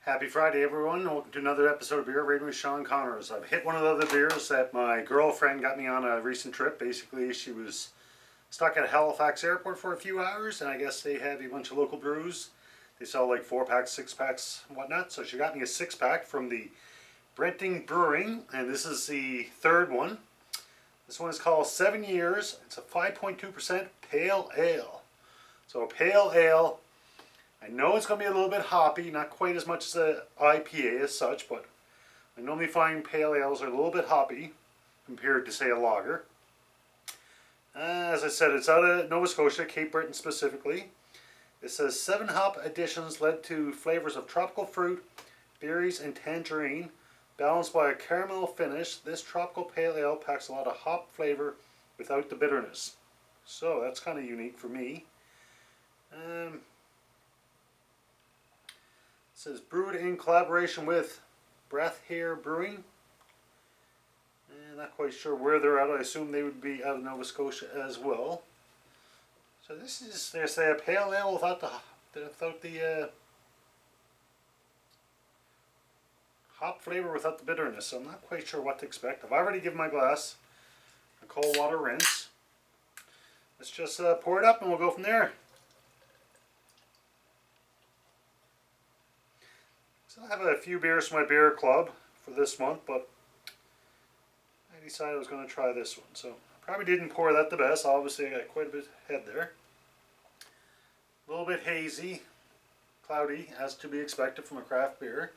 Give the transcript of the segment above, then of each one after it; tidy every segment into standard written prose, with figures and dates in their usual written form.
Happy Friday, everyone. Welcome to another episode of Beer Rating with Sean Connors. I've hit one of the other beers that my girlfriend got me on a recent trip. Basically, she was stuck at Halifax Airport for a few hours, and I guess they have a bunch of local brews. They sell like 4-packs, 6-packs, and whatnot. So she got me a 6-pack from the Breton Brewing, and this is the third one. This one is called 7 Years. It's a 5.2% pale ale. So a pale ale. I know it's going to be a little bit hoppy, not quite as much as an IPA as such, but I normally find pale ales are a little bit hoppy compared to, say, a lager. As I said, it's out of Nova Scotia, Cape Breton specifically. It says 7 hop additions led to flavors of tropical fruit, berries, and tangerine. Balanced by a caramel finish, this tropical pale ale packs a lot of hop flavor without the bitterness. So that's kind of unique for me. It says brewed in collaboration with Breath Hair Brewing. And not quite sure where they're at. I assume they would be out of Nova Scotia as well. So this is, they say, a pale ale without the hop flavor, without the bitterness. So I'm not quite sure what to expect. I've already given my glass a cold water rinse. Let's just pour it up and we'll go from there. So I have a few beers from my beer club for this month, but I decided I was going to try this one. So I probably didn't pour that the best. Obviously I got quite a bit ahead there. A little bit hazy, cloudy, as to be expected from a craft beer.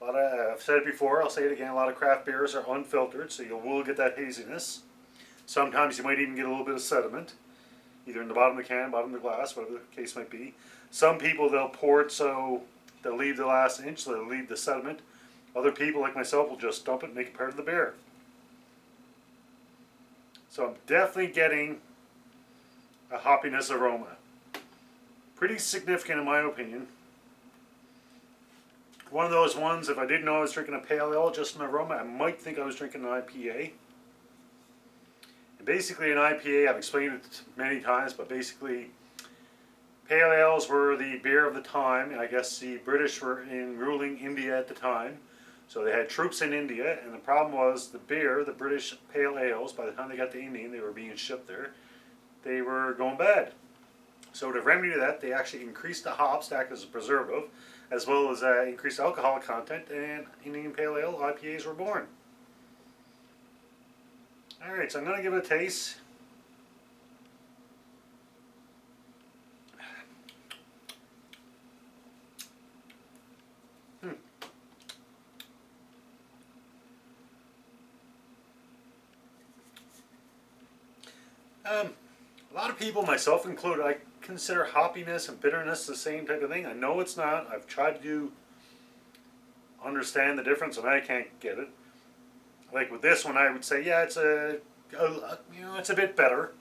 I've said it before, I'll say it again, a lot of craft beers are unfiltered, so you will get that haziness. Sometimes you might even get a little bit of sediment, either in the bottom of the can, bottom of the glass, whatever the case might be. Some people, they'll pour it so they'll leave the last inch, so they'll leave the sediment. Other people, like myself, will just dump it and make it part of the beer. So I'm definitely getting a hoppiness aroma. Pretty significant in my opinion. One of those ones, if I didn't know I was drinking a pale ale, just an aroma, I might think I was drinking an IPA. And basically an IPA, I've explained it many times, but basically pale ales were the beer of the time. I guess the British were in ruling India at the time. So they had troops in India, and the problem was the beer, the British pale ales, by the time they got to India and they were being shipped there, they were going bad. So to remedy that, they actually increased the hops to act as a preservative, as well as increased alcoholic content, and Indian Pale Ale IPAs were born. Alright, so I'm going to give it a taste. A lot of people, myself included, I consider hoppiness and bitterness the same type of thing. I know it's not. I've tried to understand the difference, and I can't get it. Like with this one, I would say, yeah, it's it's a bit bitter.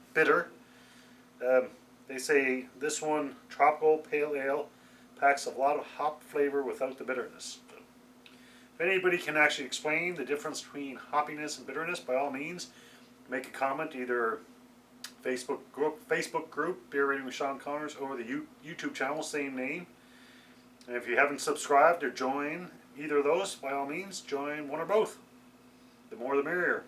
They say this one, tropical pale ale, packs a lot of hop flavor without the bitterness. If anybody can actually explain the difference between hoppiness and bitterness, by all means, make a comment, either Facebook group, Beer Rating with Sean Connors, or the YouTube channel, same name. And if you haven't subscribed or joined either of those, by all means, join one or both. The more the merrier.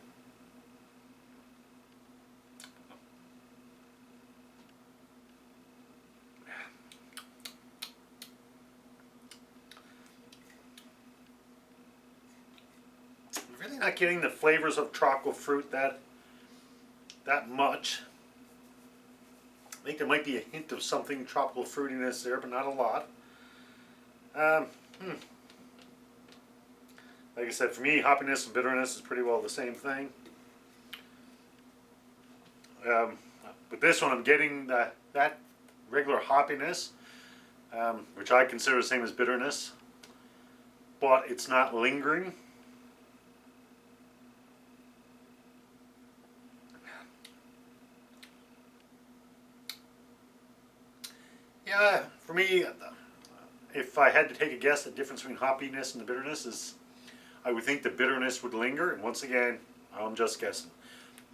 I'm really not getting the flavors of tropical fruit that much. I think there might be a hint of something tropical fruitiness there, but not a lot. Like I said, for me, hoppiness and bitterness is pretty well the same thing. With this one, I'm getting that regular hoppiness, which I consider the same as bitterness, but it's not lingering. Yeah, for me, if I had to take a guess, the difference between hoppiness and the bitterness is, I would think the bitterness would linger, and once again, I'm just guessing.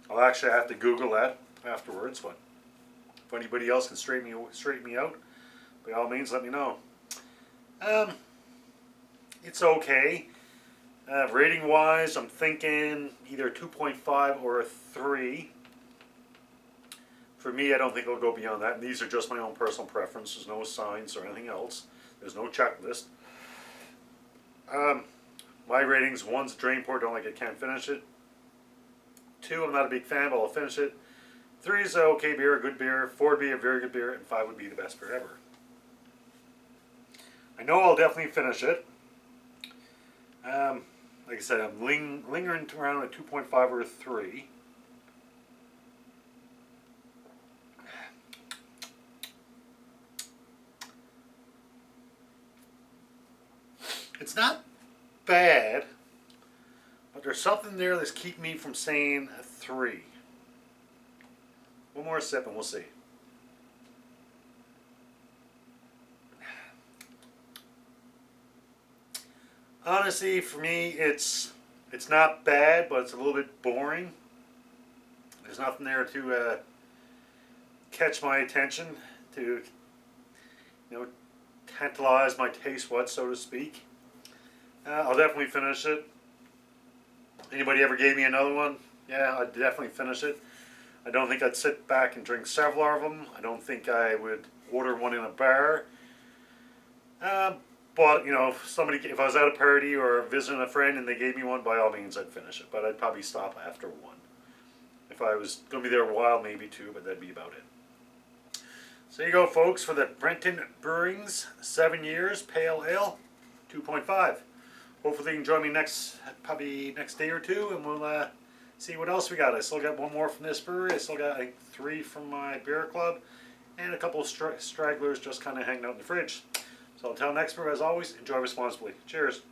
I'll actually have to Google that afterwards, but if anybody else can straighten me out, by all means, let me know. it's okay. Rating wise, I'm thinking either 2.5 or a 3. For me, I don't think it'll go beyond that. And these are just my own personal preference. There's no science or anything else. There's no checklist. My ratings: 1's a drain pour, don't like it, can't finish it. 2, I'm not a big fan, but I'll finish it. 3 is a okay beer, a good beer. 4 would be a very good beer, and 5 would be the best beer ever. I know I'll definitely finish it. Like I said, I'm lingering around a 2.5 or a 3. It's not bad, but there's something there that's keeping me from saying a 3. One more sip and we'll see. Honestly, for me, it's not bad, but it's a little bit boring. There's nothing there to catch my attention, to tantalize my taste buds, so to speak. I'll definitely finish it. Anybody ever gave me another one? Yeah, I'd definitely finish it. I don't think I'd sit back and drink several of them. I don't think I would order one in a bar. But if I was at a party or visiting a friend and they gave me one, by all means I'd finish it. But I'd probably stop after one. If I was going to be there a while, maybe 2, but that'd be about it. So there you go, folks, for the Breton Brewing's 7 Years Pale Ale 2.5. Hopefully you can join me probably next day or 2, and we'll see what else we got. I still got 1 more from this brewery. I still got, I think, 3 from my beer club, and a couple of stragglers just kind of hanging out in the fridge. So until next brew, as always, enjoy responsibly. Cheers.